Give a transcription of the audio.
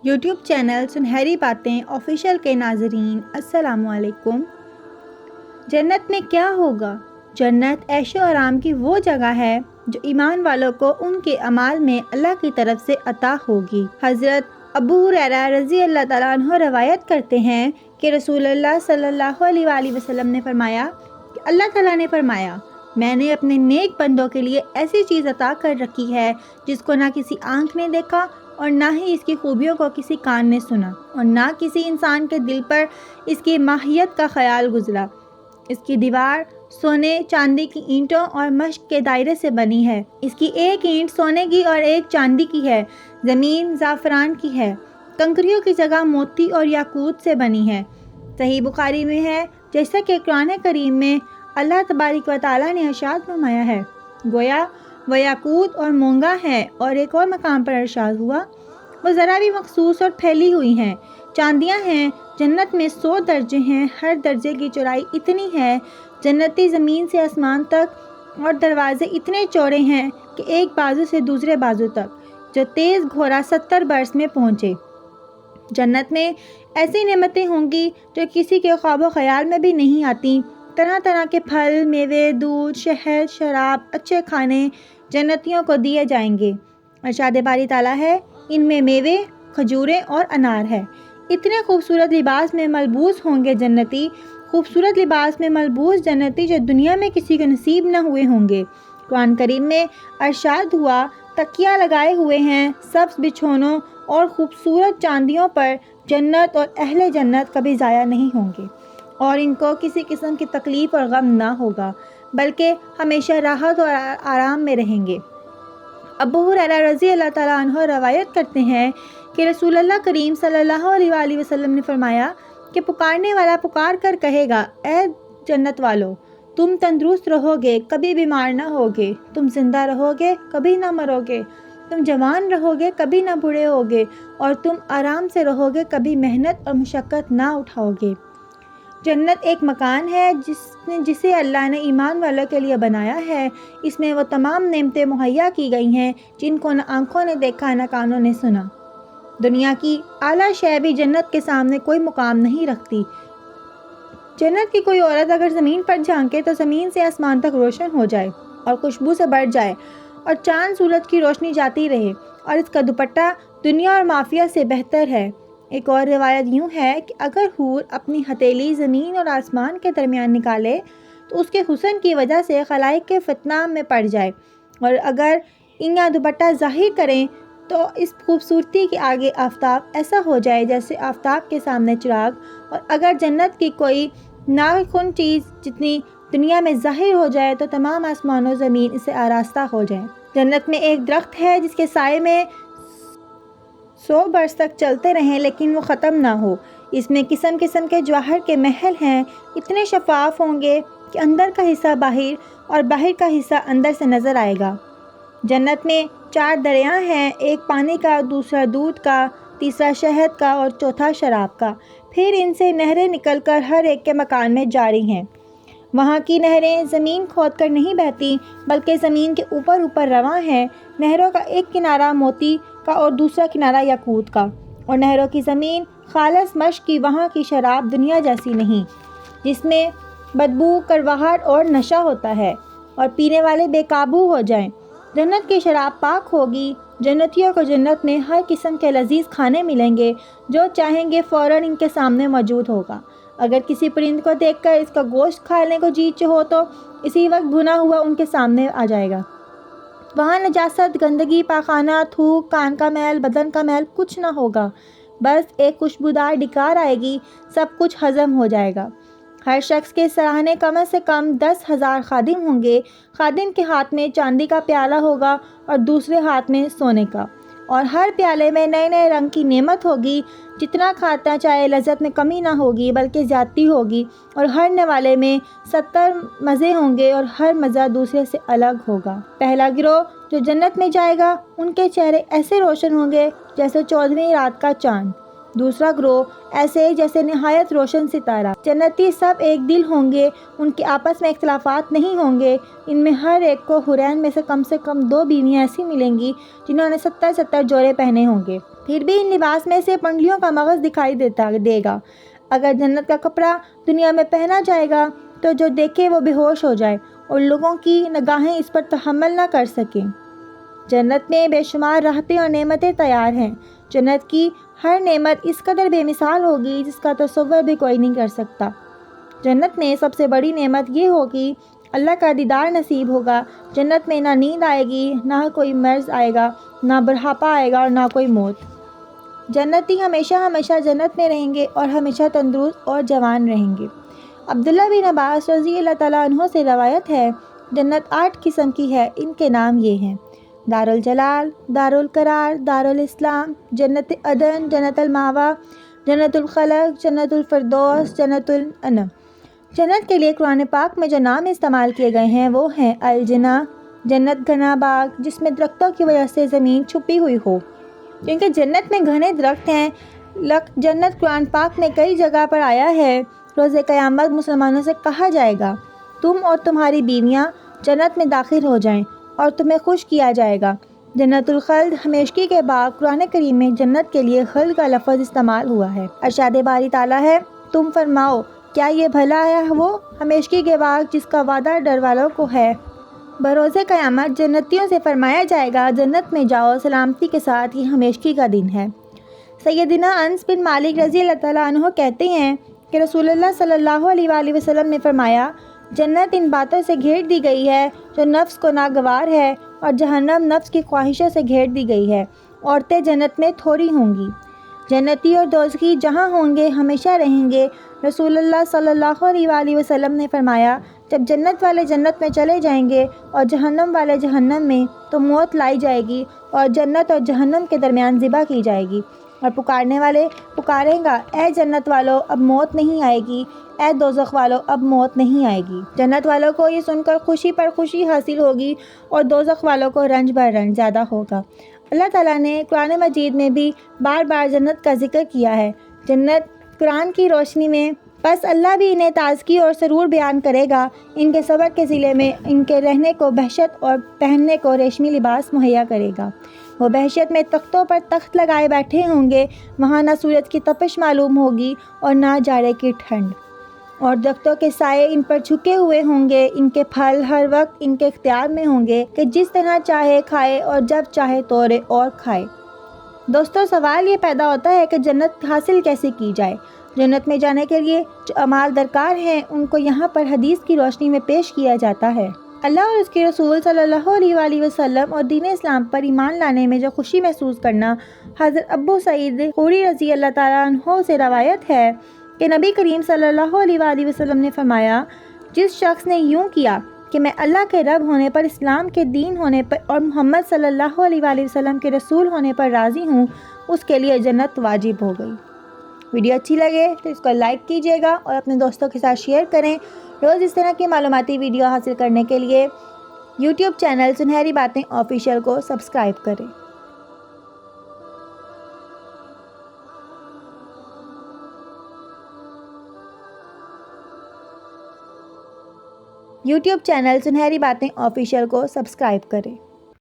YouTube channel سنہری باتیں official کے ناظرین السلام علیکم۔ جنت میں کیا ہوگا؟ جنت عیش و آرام کی وہ جگہ ہے جو ایمان والوں کو ان کے اعمال میں اللہ کی طرف سے عطا ہوگی۔ حضرت ابو ہریرہ رضی اللہ تعالیٰ عنہ روایت کرتے ہیں کہ رسول اللہ صلی اللہ علیہ وآلہ وسلم نے فرمایا کہ اللہ تعالیٰ نے فرمایا، میں نے اپنے نیک بندوں کے لیے ایسی چیز عطا کر رکھی ہے جس کو نہ کسی آنکھ نے دیکھا اور نہ ہی اس کی خوبیوں کو کسی کان نے سنا اور نہ کسی انسان کے دل پر اس کی ماہیت کا خیال گزرا۔ اس کی دیوار سونے چاندی کی اینٹوں اور مشق کے دائرے سے بنی ہے۔ اس کی ایک اینٹ سونے کی اور ایک چاندی کی ہے۔ زمین زعفران کی ہے۔ کنکریوں کی جگہ موتی اور یاقوت سے بنی ہے۔ صحیح بخاری میں ہے، جیسا کہ قرآن کریم میں اللہ تبارک و تعالیٰ نے ارشاد فرمایا ہے، گویا وہ یاقوت اور مونگا ہے۔ اور ایک اور مقام پر ارشاد ہوا، وہ ذرا بھی مخصوص اور پھیلی ہوئی ہیں۔ چاندیاں ہیں، جنت میں 100 درجے ہیں، ہر درجے کی چوڑائی اتنی ہے، جنتی زمین سے آسمان تک، اور دروازے اتنے چوڑے ہیں کہ ایک بازو سے دوسرے بازو تک، جو تیز گھوڑا 70 برس میں پہنچے۔ جنت میں ایسی نعمتیں ہوں گی جو کسی کے خواب و خیال میں بھی نہیں آتی۔ طرح طرح کے پھل، میوے، دودھ، شہد، شراب، اچھے کھانے جنتیوں کو دیے جائیں گے۔ ارشاد باری تعالیٰ ہے، ان میں میوے، کھجوریں اور انار ہے۔ اتنے خوبصورت لباس میں ملبوس ہوں گے جنتی، خوبصورت لباس میں ملبوس جنتی جو دنیا میں کسی کو نصیب نہ ہوئے ہوں گے۔ قرآن کریم میں ارشاد ہوا، تکیہ لگائے ہوئے ہیں سبز بچھونوں اور خوبصورت چاندیوں پر، جنت اور اہل جنت کبھی ضائع نہیں ہوں گے اور ان کو کسی قسم کی تکلیف اور غم نہ ہوگا، بلکہ ہمیشہ راحت اور آرام میں رہیں گے۔ ابو ہریرہ رضی اللہ تعالیٰ عنہ روایت کرتے ہیں کہ رسول اللہ کریم صلی اللہ علیہ وآلہ وسلم نے فرمایا کہ پکارنے والا پکار کر کہے گا، اے جنت والو، تم تندرست رہو گے، کبھی بیمار نہ ہوگے، تم زندہ رہو گے، کبھی نہ مرو گے، تم جوان رہو گے، کبھی نہ بوڑھے ہوگے، اور تم آرام سے رہو گے، کبھی محنت اور مشقت نہ اٹھاؤ گے۔ جنت ایک مکان ہے جسے اللہ نے ایمان والوں کے لیے بنایا ہے۔ اس میں وہ تمام نعمتیں مہیا کی گئی ہیں جن کو نہ آنکھوں نے دیکھا نہ کانوں نے سنا۔ دنیا کی اعلیٰ شے بھی جنت کے سامنے کوئی مقام نہیں رکھتی۔ جنت کی کوئی عورت اگر زمین پر جھانکے تو زمین سے آسمان تک روشن ہو جائے اور خوشبو سے بڑھ جائے اور چاند سورج کی روشنی جاتی رہے، اور اس کا دوپٹہ دنیا اور مافیہ سے بہتر ہے۔ ایک اور روایت یوں ہے کہ اگر حور اپنی ہتھیلی زمین اور آسمان کے درمیان نکالے تو اس کے حسن کی وجہ سے خلائق کے فتنہ میں پڑ جائے، اور اگر انگا دوپٹہ ظاہر کریں تو اس خوبصورتی کے آگے آفتاب ایسا ہو جائے جیسے آفتاب کے سامنے چراغ، اور اگر جنت کی کوئی ناخن چیز جتنی دنیا میں ظاہر ہو جائے تو تمام آسمان و زمین اسے آراستہ ہو جائیں۔ جنت میں ایک درخت ہے جس کے سائے میں 100 برس تک چلتے رہیں لیکن وہ ختم نہ ہو۔ اس میں قسم قسم کے جواہر کے محل ہیں، اتنے شفاف ہوں گے کہ اندر کا حصہ باہر اور باہر کا حصہ اندر سے نظر آئے گا۔ جنت میں 4 دریا ہیں، ایک پانی کا، دوسرا دودھ کا، تیسرا شہد کا اور چوتھا شراب کا۔ پھر ان سے نہریں نکل کر ہر ایک کے مکان میں جاری ہیں۔ وہاں کی نہریں زمین کھود کر نہیں بہتی بلکہ زمین کے اوپر اوپر رواں ہیں۔ نہروں کا ایک کنارہ موتی کا اور دوسرا کنارہ یاقوت کا، اور نہروں کی زمین خالص مشق کی۔ وہاں کی شراب دنیا جیسی نہیں، جس میں بدبو، کڑواہٹ اور نشہ ہوتا ہے اور پینے والے بے قابو ہو جائیں۔ جنت کی شراب پاک ہوگی۔ جنتیوں کو جنت میں ہر قسم کے لذیذ کھانے ملیں گے، جو چاہیں گے فوراً ان کے سامنے موجود ہوگا۔ اگر کسی پرند کو دیکھ کر اس کا گوشت کھانے کو جی چاہو تو اسی وقت بھنا ہوا ان کے سامنے آ جائے گا۔ وہاں نجاست، گندگی، پاخانہ، تھوک، کان کا میل، بدن کا میل کچھ نہ ہوگا، بس ایک خوشبودار ڈکار آئے گی، سب کچھ ہضم ہو جائے گا۔ ہر شخص کے سراہنے کم سے کم 10,000 خادم ہوں گے۔ خادم کے ہاتھ میں چاندی کا پیالہ ہوگا اور دوسرے ہاتھ میں سونے کا، اور ہر پیالے میں نئے نئے رنگ کی نعمت ہوگی۔ جتنا کھاتا چاہے لذت میں کمی نہ ہوگی بلکہ زیادتی ہوگی، اور ہر نوالے میں 70 مزے ہوں گے اور ہر مزہ دوسرے سے الگ ہوگا۔ پہلا گروہ جو جنت میں جائے گا ان کے چہرے ایسے روشن ہوں گے جیسے 14ویں رات کا چاند، دوسرا گروہ ایسے جیسے نہایت روشن ستارہ۔ جنتی سب ایک دل ہوں گے، ان کے آپس میں اختلافات نہیں ہوں گے۔ ان میں ہر ایک کو حورین میں سے کم 2 بیویاں ایسی ملیں گی جنہوں نے 70 جوڑے پہنے ہوں گے۔ پھر بھی ان لباس میں سے پنڈلیوں کا مغز دکھائی دے گا۔ اگر جنت کا کپڑا دنیا میں پہنا جائے گا تو جو دیکھے وہ بے ہوش ہو جائے اور لوگوں کی نگاہیں اس پر تحمل نہ کر سکیں۔ جنت میں بے شمار راحتیں اور نعمتیں تیار ہیں۔ جنت کی ہر نعمت اس قدر بے مثال ہوگی جس کا تصور بھی کوئی نہیں کر سکتا۔ جنت میں سب سے بڑی نعمت یہ ہوگی اللہ کا دیدار نصیب ہوگا۔ جنت میں نہ نیند آئے گی، نہ کوئی مرض آئے گا، نہ بڑھاپا آئے گا اور نہ کوئی موت۔ جنتی ہمیشہ ہمیشہ جنت میں رہیں گے اور ہمیشہ تندرست اور جوان رہیں گے۔ عبداللہ بن عباس رضی اللہ تعالیٰ عنہ سے روایت ہے، جنت 8 قسم کی ہے، ان کے نام یہ ہیں: دارالجلال، دارالقرار، دارالاسلام، جنت عدن، جنت المأویٰ، جنت الخلد، جنت الفردوس، جنت النعیم۔ جنت کے لیے قرآن پاک میں جو نام استعمال کیے گئے ہیں وہ ہیں الجنہ، جنت گھنا باغ جس میں درختوں کی وجہ سے زمین چھپی ہوئی ہو، کیونکہ جنت میں گھنے درخت ہیں۔ جنت قرآن پاک میں کئی جگہ پر آیا ہے۔ روز قیامت مسلمانوں سے کہا جائے گا، تم اور تمہاری بیویاں جنت میں داخل ہو جائیں اور تمہیں خوش کیا جائے گا۔ جنت الخلد ہمیشگی کے باغ، قرآن کریم میں جنت کے لیے خلد کا لفظ استعمال ہوا ہے۔ ارشاد باری تعالیٰ ہے، تم فرماؤ کیا یہ بھلا ہے وہ ہمیشگی کے باغ جس کا وعدہ ڈر والوں کو ہے۔ بروز قیامت جنتیوں سے فرمایا جائے گا، جنت میں جاؤ سلامتی کے ساتھ، یہ ہمیشگی کا دن ہے۔ سیدنا انس بن مالک رضی اللہ تعالیٰ عنہ کہتے ہیں کہ رسول اللہ صلی اللہ علیہ وآلہ وسلم نے فرمایا، جنت ان باتوں سے گھیر دی گئی ہے جو نفس کو ناگوار ہے، اور جہنم نفس کی خواہشوں سے گھیر دی گئی ہے۔ عورتیں جنت میں تھوڑی ہوں گی۔ جنتی اور دوزخی جہاں ہوں گے ہمیشہ رہیں گے۔ رسول اللہ صلی اللہ علیہ وآلہ وسلم نے فرمایا، جب جنت والے جنت میں چلے جائیں گے اور جہنم والے جہنم میں، تو موت لائی جائے گی اور جنت اور جہنم کے درمیان ذبح کی جائے گی، اور پکارنے والے پکاریں گا، اے جنت والو اب موت نہیں آئے گی، اے دوزخ والو اب موت نہیں آئے گی۔ جنت والوں کو یہ سن کر خوشی پر خوشی حاصل ہوگی اور دوزخ والوں کو رنج بر رنج زیادہ ہوگا۔ اللہ تعالیٰ نے قرآن مجید میں بھی بار بار جنت کا ذکر کیا ہے۔ جنت قرآن کی روشنی میں، بس اللہ بھی انہیں تازگی اور سرور بیان کرے گا۔ ان کے صبر کے ضلع میں ان کے رہنے کو بہشت اور پہننے کو ریشمی لباس مہیا کرے گا۔ وہ بہشت میں تختوں پر تخت لگائے بیٹھے ہوں گے، وہاں نہ سورج کی تپش معلوم ہوگی اور نہ جاڑے کی ٹھنڈ، اور درختوں کے سائے ان پر جھکے ہوئے ہوں گے۔ ان کے پھل ہر وقت ان کے اختیار میں ہوں گے کہ جس طرح چاہے کھائے اور جب چاہے توڑے اور کھائے۔ دوستو، سوال یہ پیدا ہوتا ہے کہ جنت حاصل کیسے کی جائے؟ جنت میں جانے کے لیے جو اعمال درکار ہیں ان کو یہاں پر حدیث کی روشنی میں پیش کیا جاتا ہے۔ اللہ اور اس کے رسول صلی اللہ علیہ وآلہ وسلم اور دین اسلام پر ایمان لانے میں جو خوشی محسوس کرنا، حضرت ابو سعید خدری رضی اللہ تعالیٰ عنہ سے روایت ہے کہ نبی کریم صلی اللہ علیہ وآلہ وسلم نے فرمایا، جس شخص نے یوں کیا کہ میں اللہ کے رب ہونے پر، اسلام کے دین ہونے پر اور محمد صلی اللہ علیہ وآلہ وسلم کے رسول ہونے پر راضی ہوں، اس کے لیے جنت واجب ہو گئی۔ ویڈیو اچھی لگے تو اس کو لائک کیجیے گا اور اپنے دوستوں کے ساتھ شیئر کریں۔ روز اس طرح کی معلوماتی ویڈیو حاصل کرنے کے لیے یوٹیوب چینل سنہری باتیں آفیشیل کو سبسکرائب کریں۔ یوٹیوب چینل سنہری باتیں آفیشیل کو سبسکرائب کریں۔